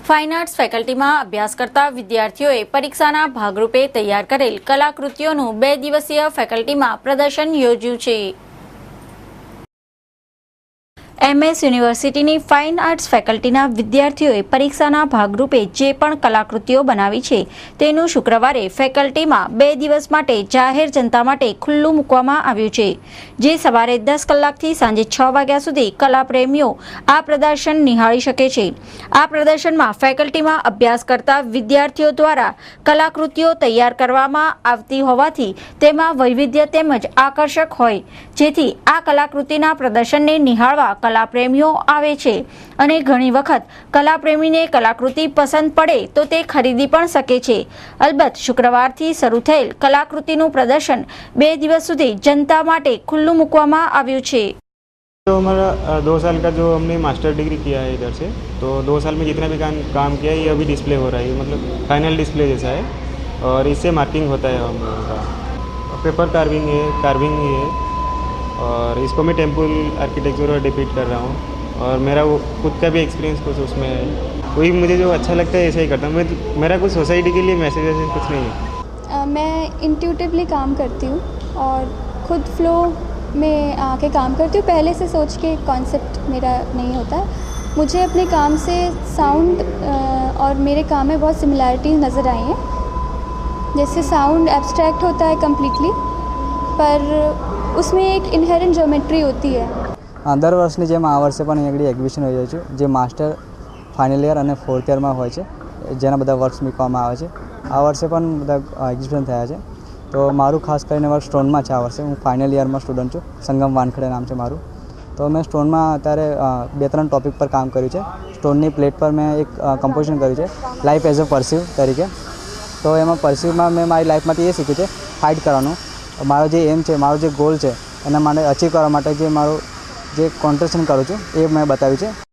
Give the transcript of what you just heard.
Fine arts ફેકલ્ટીમાં અભ્યાસ કરતા વિદ્યાર્થીઓએ પરીક્ષાના ભાગરૂપે તૈયાર કરેલ કલાકૃતિઓનું 2 દિવસીય ફેકલ્ટીમાં પ્રદર્શન યોજ્યું છે। MS યુનિવર્સિટીની ફાઇન આર્ટ્સ ફેકલ્ટીના વિદ્યાર્થીઓએ પરીક્ષાના ભાગરૂપે જે પણ કલાકૃતિઓ બનાવી છે તેનું શુક્રવારે ફેકલ્ટીમાં 2 દિવસ માટે જાહેર જનતા માટે ખુલ્લું મૂકવામાં આવ્યું છે, જે સવારે 10 કલાકથી સાંજે 6 વાગ્યા સુધી કલાપ્રેમીઓ આ પ્રદર્શન નિહાળી શકે છે। આ પ્રદર્શનમાં ફેકલ્ટીમાં અભ્યાસ કરતા વિદ્યાર્થીઓ દ્વારા કલાકૃતિઓ તૈયાર કરવામાં આવતી હોવાથી તેમાં વૈવિધ્ય તેમજ આકર્ષક હોય, જેથી આ કલાકૃતિના પ્રદર્શનને નિહાળવા કલાપ્રેમીઓ આવે છે અને ઘણી વખત કલાપ્રેમીને કલાકૃતિ પસંદ પડે તો તે ખરીદી પણ શકે છે। અલબત્ત શુક્રવારથી શરૂ થયેલ કલાકૃતિનું પ્રદર્શન 2 દિવસ સુધી जनता માટે ખુલ્લું મૂકવામાં આવ્યું છે। तो हमारा 2 साल का जो हमने मास्टर डिग्री किया है इधर से, तो 2 साल में जितना भी काम किया है ये अभी डिस्प्ले हो रहा है, मतलब फाइनल डिस्प्ले जैसा है और इससे मार्किंग होता है हम लोगों का। पेपर कार्विंग है और इसको मैं टेम्पल आर्किटेक्चर और डिपिक्ट कर रहा हूँ और मेरा वो खुद का भी एक्सपीरियंस कुछ उसमें है। कोई मुझे जो अच्छा लगता है ऐसा ही करता हूँ। मेरा कुछ सोसाइटी के लिए मैसेज वैसेज कुछ नहीं है। मैं इंट्यूटिवली काम करती हूँ और खुद फ्लो में आके काम करती हूँ। पहले से सोच के कॉन्सेप्ट मेरा नहीं होता है। मुझे अपने काम से साउंड और मेरे काम में बहुत सिमिलैरिटीज़ नज़र आई हैं। जैसे साउंड एब्स्ट्रैक्ट होता है कम्प्लीटली, पर उसमें एक इनहेरेंट ज्योमेट्री होती है। दर वर्षनी जेम आ वर्षे पण અહીં એક્ઝિબિશન યોજાયું છે, જે માસ્ટર ફાઇનલ યર અને 4th યરમાં હોય છે, જેના બધા વર્ક્સ મૂકવામાં આવે છે। આ વર્ષે પણ બધા એક્ઝિબિશન થયા છે। તો મારું ખાસ કરીને વર્ક સ્ટોનમાં છે। આ વર્ષે હું ફાઇનલ યરમાં સ્ટુડન્ટ છું, સંગમ વાનખડે નામ છે મારું। તો મેં સ્ટોનમાં અત્યારે 2-3 ટોપિક પર કામ કર્યું છે। સ્ટોનની પ્લેટ પર મેં એક કમ્પોઝિશન કર્યું છે, લાઈફ એઝ અ પરસીવ તરીકે। તો એમાં પરસીવમાં મેં મારી લાઈફમાંથી એ શીખ્યું છે ફાઇટ કરવાનું। મારો જે એમ છે, મારો જે ગોલ છે, એના માટે અચીવ કરવા માટે જે મારું જે કોન્ટ્રેક્શન કરું છું એ મેં બતાવ્યું છે।